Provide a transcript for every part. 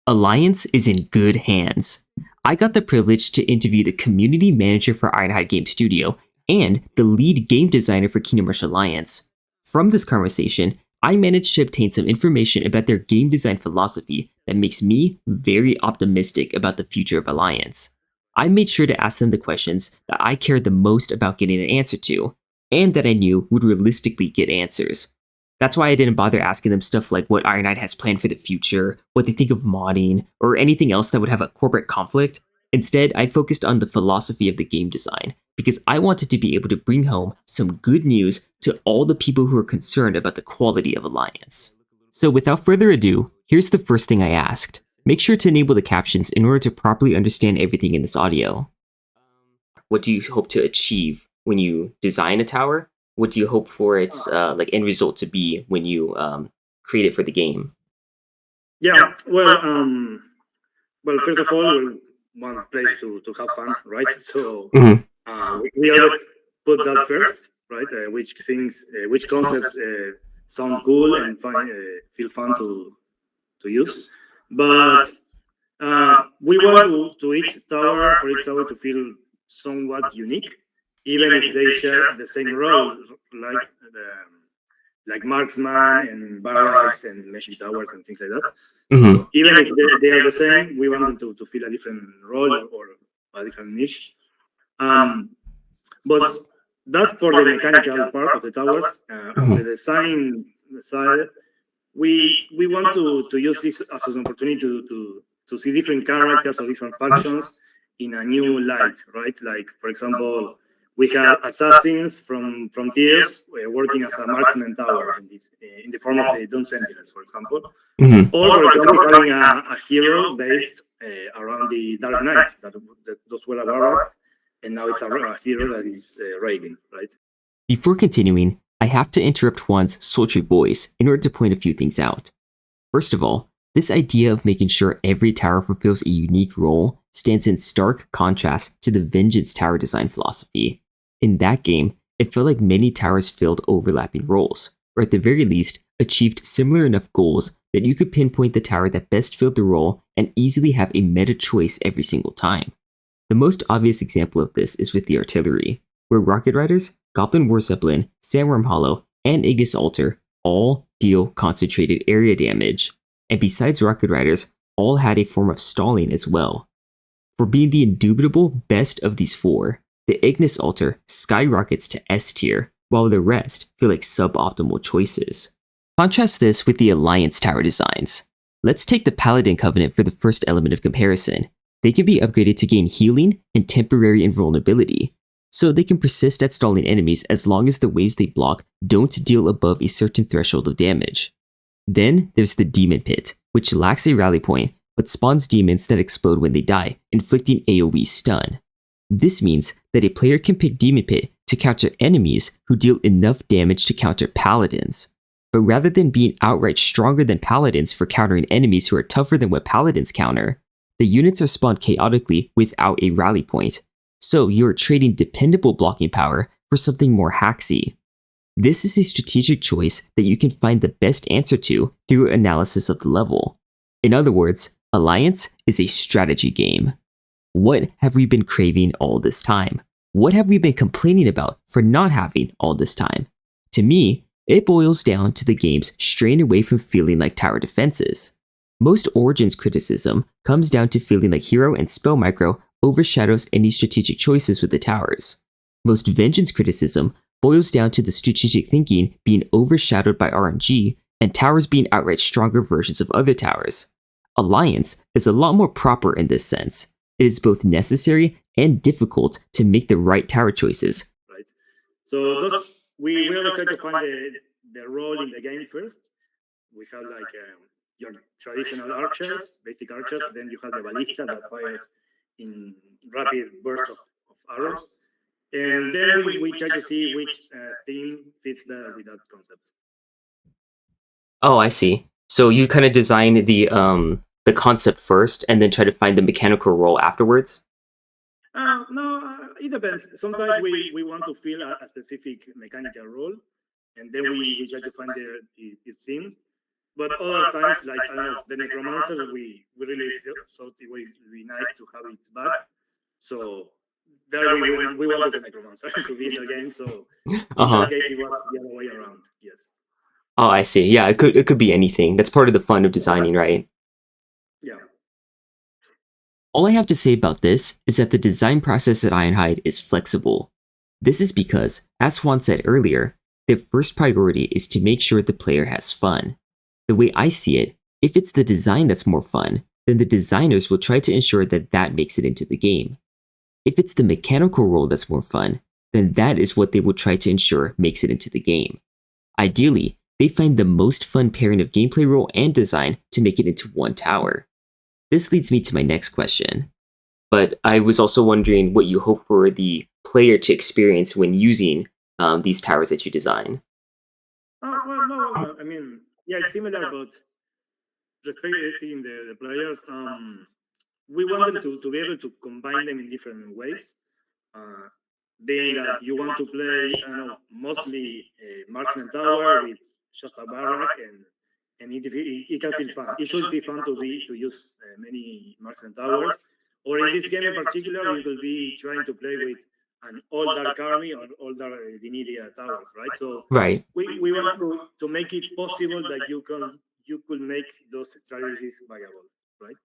Alliance is in good hands. I got the privilege to interview the community manager for Ironhide Game Studio and the lead game designer for Kingdom Rush Alliance. From this conversation, I managed to obtain some information about their game design philosophy that makes me very optimistic about the future of Alliance. I made sure to ask them the questions that I cared the most about getting an answer to, and that I knew would realistically get answers. That's why I didn't bother asking them stuff like what Ironhide has planned for the future, what they think of modding, or anything else that would have a corporate conflict. Instead, I focused on the philosophy of the game design, because I wanted to be able to bring home some good news to all the people who are concerned about the quality of Alliance. So without further ado, here's the first thing I asked. Make sure to enable the captions in order to properly understand everything in this audio. What do you hope to achieve when you design a tower? What do you hope for its end result to be when you create it for the game? Yeah, well, first of all, we want players to have fun, right? So Mhm. we always put that first, right? Which concepts sound cool and feel fun to use. But we want for each tower to feel somewhat unique, even if they share the same role, like like marksman and barracks and meshing towers and things like that. Mhm. So even if they are the same, we want them to fill a different role or a different niche. Um, but that's for the mechanical part of the towers. On the Mhm. design side, we want to use this as an opportunity to see different characters or different factions in a new light, right? Like, for example, we have assassins from frontiers working as a marksman tower in the form of the Doom Sentinels, for example. Mhm. Or, for example, having a hero based around the Dark Knights that those were barracks, and now it's a hero that is Raven, right? Before continuing, I have to interrupt Juan's sultry voice in order to point a few things out. First of all, this idea of making sure every tower fulfills a unique role stands in stark contrast to the Vengeance tower design philosophy. In that game, it felt like many towers filled overlapping roles, or at the very least, achieved similar enough goals that you could pinpoint the tower that best filled the role and easily have a meta choice every single time. The most obvious example of this is with the artillery, where Rocket Riders, Goblin War Zeppelin, Sandworm Hollow, and Ignis Altar all deal concentrated area damage, and besides Rocket Riders, all had a form of stalling as well. For being the indubitable best of these four, the Ignis Altar skyrockets to S tier, while the rest feel like suboptimal choices. Contrast this with the Alliance tower designs. Let's take the Paladin Covenant for the first element of comparison. They can be upgraded to gain healing and temporary invulnerability, so they can persist at stalling enemies as long as the waves they block don't deal above a certain threshold of damage. Then there's the Demon Pit, which lacks a rally point, but spawns demons that explode when they die, inflicting AoE stun. This means that a player can pick Demon Pit to counter enemies who deal enough damage to counter paladins. But rather than being outright stronger than paladins for countering enemies who are tougher than what paladins counter, the units are spawned chaotically without a rally point, so you're trading dependable blocking power for something more hacksy. This is a strategic choice that you can find the best answer to through analysis of the level. In other words, Alliance is a strategy game. What have we been craving all this time? What have we been complaining about for not having all this time? To me, it boils down to the game's straying away from feeling like tower defenses. Most Origins criticism comes down to feeling like hero and spell micro overshadows any strategic choices with the towers. Most Vengeance criticism boils down to the strategic thinking being overshadowed by RNG and towers being outright stronger versions of other towers. Alliance is a lot more proper in this sense. It is both necessary and difficult to make the right tower choices. Right. So we always try to find the role in the game first. We have like your traditional archers, basic archers. Then you have the ballista that fires in rapid bursts of arrows. And then we try to see which theme fits better with that concept. Oh, I see. So you kind of design the concept first and then try to find the mechanical role afterwards? No, it depends. Sometimes we want to fill a specific mechanical role, and then we try to find the theme. But other times, like I don't know, the necromancer, we really thought it would be nice to have it back. So there we wanted the necromancer to be in the game. So Uh in that huh. case, it was the other way around. Yes. Oh, I see. Yeah, it could be anything. That's part of the fun of designing, right? Yeah. All I have to say about this is that the design process at Ironhide is flexible. This is because, as Juan said earlier, their first priority is to make sure the player has fun. The way I see it, if it's the design that's more fun, then the designers will try to ensure that that makes it into the game. If it's the mechanical role that's more fun, then that is what they will try to ensure makes it into the game. Ideally, they find the most fun pairing of gameplay role and design to make it into one tower. This leads me to my next question. But I was also wondering what you hope for the player to experience when using these towers that you design. Oh well, no. I mean, yeah, it's similar, but respecting the players, we want them to be able to combine them in different ways. Uh, Being that you want to play, I don't know, mostly a marksman tower with just a barrack, and it can feel fun. It should be fun to use many marksman towers. Or in this game in particular, you could be trying to play with an all dark army or all dark Dinidia towers, right? So Right. we want to make it possible that you could make those strategies viable, right?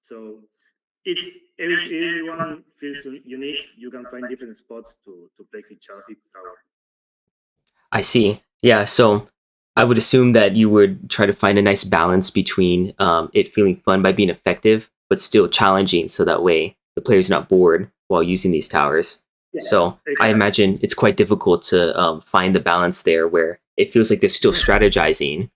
So it's everyone feels unique. You can find different spots to place each tower. I see. Yeah, so I would assume that you would try to find a nice balance between it feeling fun by being effective, but still challenging, so that way the player's not bored while using these towers. Yeah, So I exactly. imagine it's quite difficult to find the balance there where it feels like they're still strategizing.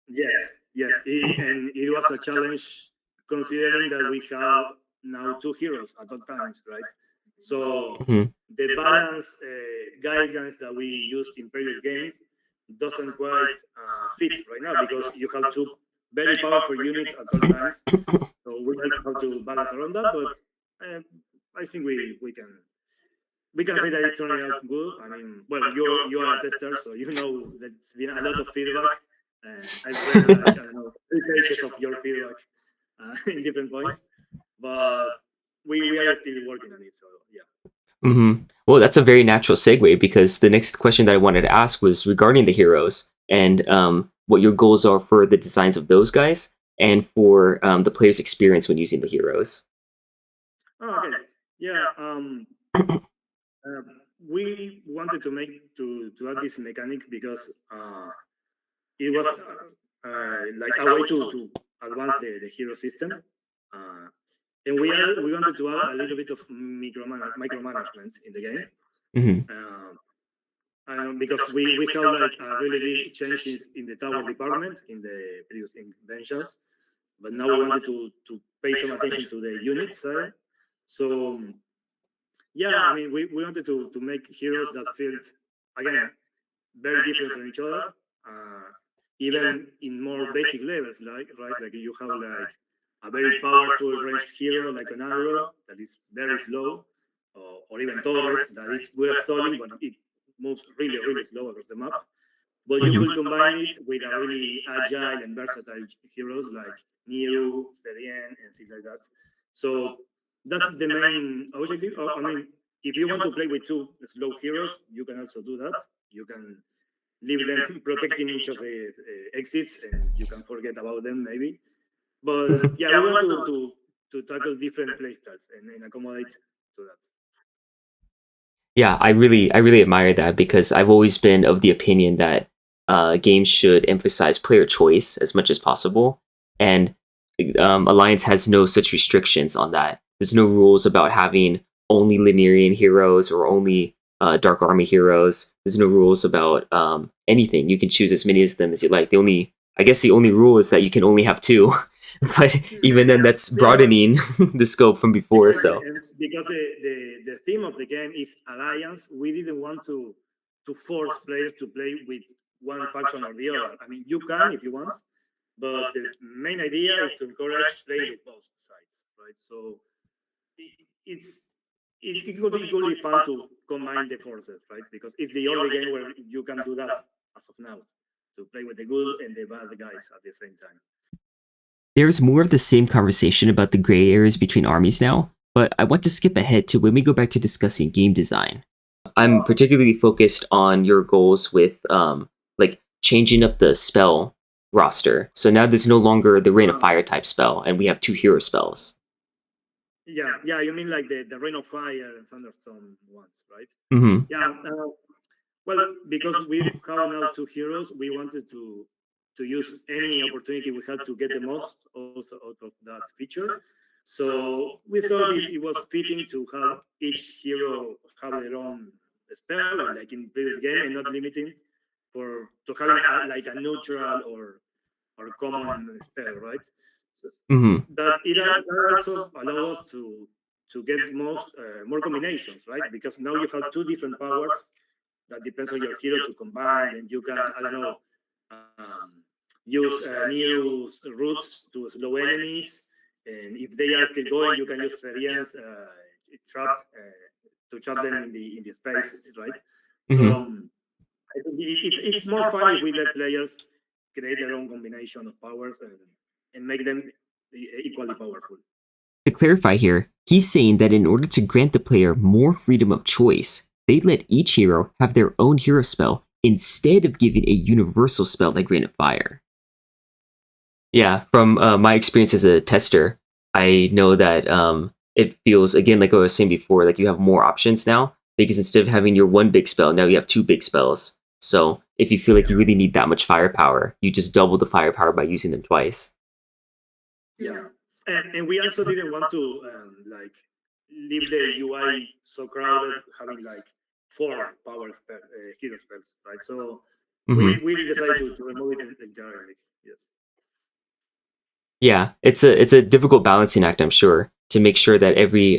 Yes, yes, and it was a challenge considering that we have now two heroes at all times, right? So Mhm. the balance guidelines that we used in previous games doesn't quite fit right now because you have two very powerful units at all times. So we have to balance around that, but uh, I think we can say that it's turning out good. I mean, well, you are a tester, so you know that it's been a lot of feedback. I've read like I don't know 3 pages of your feedback in different points, but we are still working on it. So yeah. Well, that's a very natural segue because the next question that I wanted to ask was regarding the heroes and what your goals are for the designs of those guys and for the player's experience when using the heroes. Oh, okay. Yeah. Uh, we wanted to make to add this mechanic because it was like a way to advance the hero system. Uh, and we wanted to add a little bit of micromanagement in the game. Hmm. Um, because we have like a really big changes in the tower department in the previous inventions, but now we wanted to pay some attention to the unit side. So yeah, I mean we wanted to make heroes that felt again very different from each other, uh, even in more basic levels, like right, like you have like a very powerful ranged hero like an arrow that is very slow, or even Torres that is good at stalling, but it moves really slow across the map. But you could combine it with a really agile and versatile heroes like Niru, Serien, and things like that. So that's the main objective. I mean, if you want to play with two slow heroes, you can also do that. You can leave them protecting each of the exits, and you can forget about them maybe. But yeah, we want to tackle different playstyles and accommodate to that. Yeah, I really admire that because I've always been of the opinion that games should emphasize player choice as much as possible, and Alliance has no such restrictions on that. There's no rules about having only Linearian heroes or only Dark Army heroes. There's no rules about anything. You can choose as many of them as you like. I guess, the only rule is that you can only have two, but even then, that's Yeah, broadening the scope from before. exactly. So. And because the theme of the game is alliance, we didn't want to force players to play with one faction or the other. I mean, you can if you want, but the main idea is to encourage playing with both sides, right? So it's it could be fun to combine the forces, right? Because it's the only game where you can do that as of now. play with the good and the bad guys at the same time. There's more of the same conversation about the gray areas between armies now, but I want to skip ahead to when we go back to discussing game design. I'm particularly focused on your goals with like changing up the spell roster. So now there's no longer the Rain of Fire type spell, and we have 2 hero spells. Yeah. You mean like the Rain of Fire and Thunderstorm ones, right? Mm-hmm. Yeah. Well, because we have now 2 heroes, we wanted to use any opportunity we had to get the most also out of that feature. So we thought it was fitting to have each hero have their own spell, like in previous game, and not limiting to having like a neutral or common spell, right? So Mm-hmm. that also allow us to get more combinations, right? Because now you have 2 different powers that depends on your hero to combine, and you can, I don't know, use new routes to slow enemies, and if they are still going, you can use Serians trapped to trap them in the space, right? So Mm-hmm. I think it's more fun if we let players create their own combination of powers and make them equally powerful. To clarify here, he's saying that in order to grant the player more freedom of choice, they'd let each hero have their own hero spell instead of giving a universal spell like Rain of Fire. Yeah, from my experience as a tester, I know that it feels, again, like I was saying before, like you have more options now, because instead of having your one big spell, now you have 2 big spells. So if you feel like you really need that much firepower, you just double the firepower by using them twice. Yeah, and we also didn't want to like leave the UI so crowded, having like 4 hero spells, right? So Mm-hmm. we decided to remove it entirely. Yes. Yeah, it's a difficult balancing act, I'm sure, to make sure that every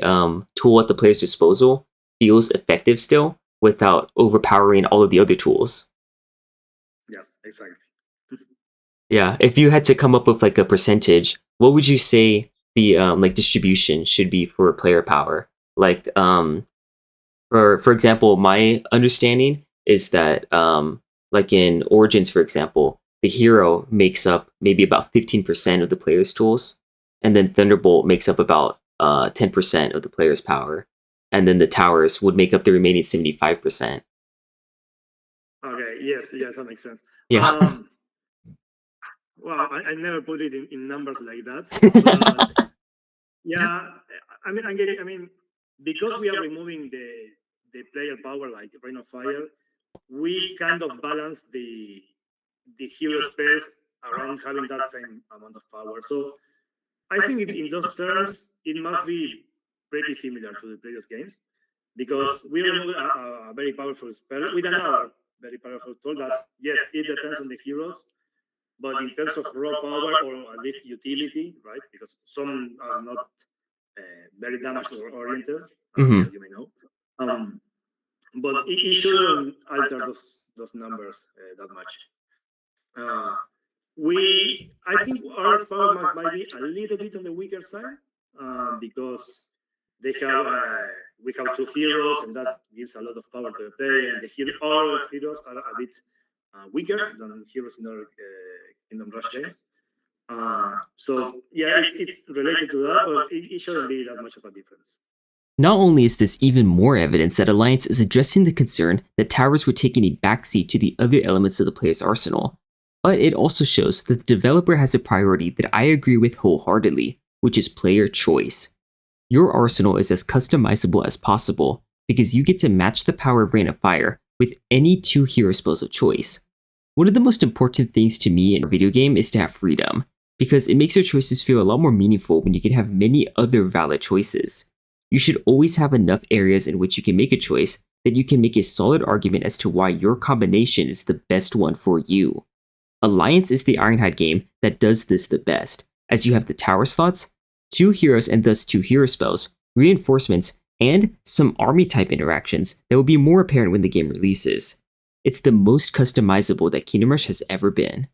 tool at the player's disposal feels effective still without overpowering all of the other tools. Yes, exactly. Yeah, if you had to come up with like a percentage, what would you say the like distribution should be for player power? Like for example, my understanding is that like in Origins, for example, the hero makes up maybe about 15% of the player's tools, and then Thunderbolt makes up about 10% of the player's power, and then the towers would make up the remaining 75%. Okay. Yes, that makes sense. Yeah. Well, I never put it in numbers like that, but yeah, I mean, because we are removing the player power like Rain of Fire, we kind of balance the hero spells around having that same amount of power. So I think in those terms, it must be pretty similar to the previous games because we removed a very powerful spell with another very powerful tool that, yes, it depends on the heroes, but in terms of raw power or at least utility, right? Because some are not very damage oriented, Hmm. as you may know. Um, but it shouldn't alter those numbers that much. Uh, I think our power might be a little bit on the weaker side because they have we have 2 heroes and that gives a lot of power to the player, and our heroes are a bit weaker than heroes in other Kingdom Rush games. So yeah, it's related to that, but it shouldn't be that much of a difference. Not only is this even more evidence that Alliance is addressing the concern that towers were taking a backseat to the other elements of the player's arsenal, but it also shows that the developer has a priority that I agree with wholeheartedly, which is player choice. Your arsenal is as customizable as possible because you get to match the power of Rain of Fire with any 2 hero spells of choice. One of the most important things to me in a video game is to have freedom, because it makes your choices feel a lot more meaningful when you can have many other valid choices. You should always have enough areas in which you can make a choice that you can make a solid argument as to why your combination is the best one for you. Alliance is the Ironhide game that does this the best, as you have the tower slots, 2 heroes and thus 2 hero spells, reinforcements, and some army type interactions that will be more apparent when the game releases. It's the most customizable that Kingdom Rush has ever been.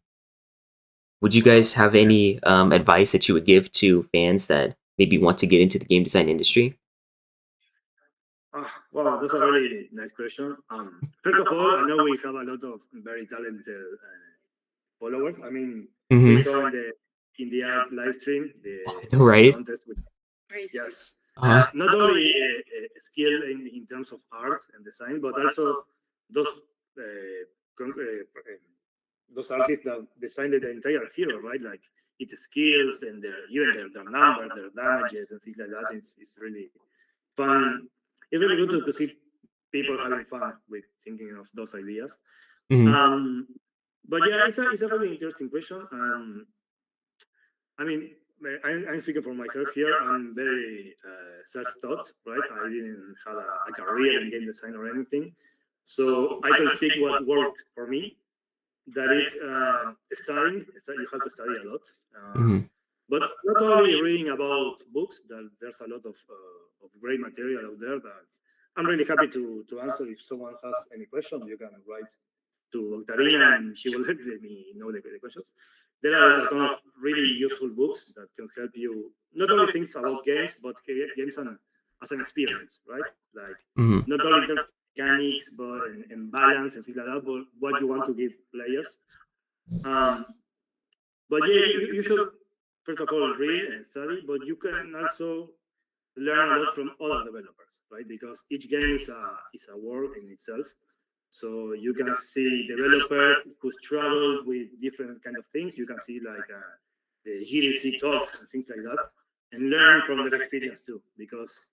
Would you guys have any advice that you would give to fans that maybe want to get into the game design industry? Wow, that's a really nice question. First of all, I know we have a lot of very talented followers. I mean, we Mm-hmm. saw in the art live stream the Right? contest with yes, Uh-huh. not only skill in terms of art and design, but also those those artists that designed the entire hero, right? Like its skills and even their numbers, their damages and things like that. It's really fun. It's really good to see people having fun with thinking of those ideas. Mm-hmm. Um, but yeah, it's a really interesting question. I mean, I'm speaking for myself here. I'm very self-taught, right? I didn't have a career in game design or anything, so I can speak what worked for me. That it's studying. You have to study a lot, Mm-hmm. but not only reading about books. There's a lot of great material out there. That I'm really happy to answer. If someone has any question, you can write to Octarina and she will let me know the questions. There are a ton of really useful books that can help you not only things about games, but games as an experience, right? Like Mm-hmm. not only in terms of mechanics, but and balance and things like that, but what you want to give players. Um, but yeah, you should first of all read and study, but you can also learn a lot from other developers, right? Because each game is a world in itself. So you can see developers who struggled with different kind of things. You can see like the GDC talks and things like that, and learn from their experience too. Because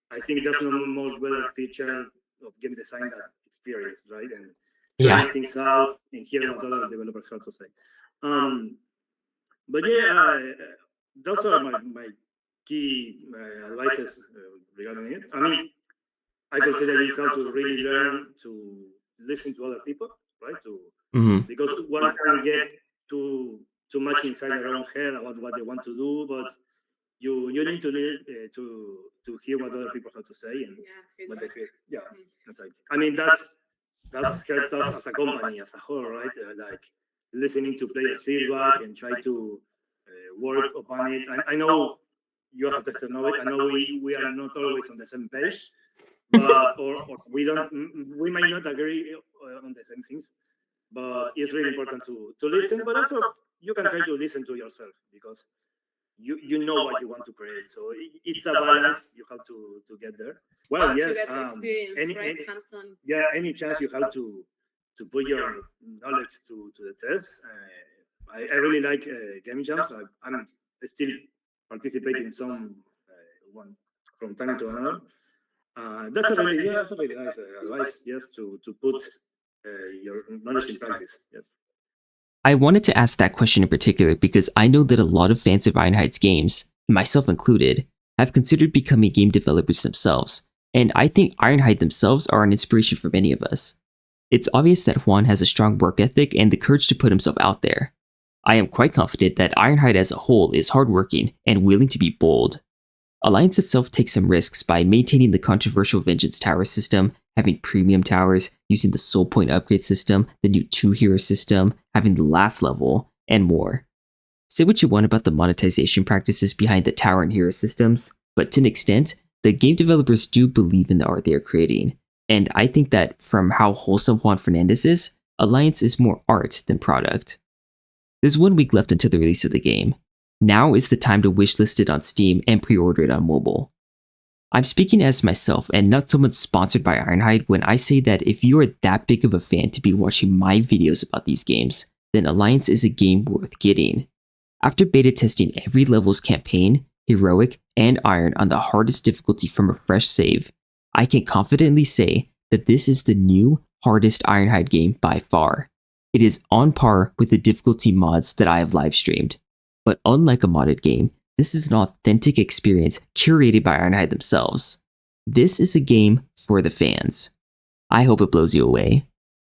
I think there's no more better teacher of game design than experience, right? And trying Yeah. things out and hear what other developers have to say. Um, but yeah, those are my key advices regarding it. I mean, I consider you have to really learn to listen to other people, right? To Mm-hmm. because one can get too much inside their own head about what they want to do, but you need to to hear what other people have to say and what they feel. Yeah, exactly. I mean that's helped us as a company as a whole, right? Like listening to players' feedback and try to work upon it. I know you as a tester know it. I know we are not always on the same page, but or we don't we might not agree on the same things, but it's really important to listen, but also you can try to listen to yourself because you know what you want to create, so it's a balance you have to get there. Well, yes, any yeah, any chance you have to put your knowledge to the test. I really like game jams. I'm still participating in some one from time to another. That's a really nice advice. Yes, to put your knowledge in practice. Yes. I wanted to ask that question in particular because I know that a lot of fans of Ironhide's games, myself included, have considered becoming game developers themselves, and I think Ironhide themselves are an inspiration for many of us. It's obvious that Juan has a strong work ethic and the courage to put himself out there. I am quite confident that Ironhide as a whole is hardworking and willing to be bold. Alliance itself takes some risks by maintaining the controversial Vengeance Tower system, having premium towers, using the Soul Point upgrade system, the new 2-hero system, having the last level, and more. Say what you want about the monetization practices behind the tower and hero systems, but to an extent, the game developers do believe in the art they are creating. And I think that from how wholesome Juan Fernandes is, Alliance is more art than product. There's 1 week left until the release of the game. Now is the time to wishlist it on Steam and pre-order it on mobile. I'm speaking as myself and not someone sponsored by Ironhide when I say that if you are that big of a fan to be watching my videos about these games, then Alliance is a game worth getting. After beta testing every level's campaign, heroic, and iron on the hardest difficulty from a fresh save, I can confidently say that this is the new, hardest Ironhide game by far. It is on par with the difficulty mods that I have live streamed. But unlike a modded game, this is an authentic experience curated by Ironhide themselves. This is a game for the fans. I hope it blows you away.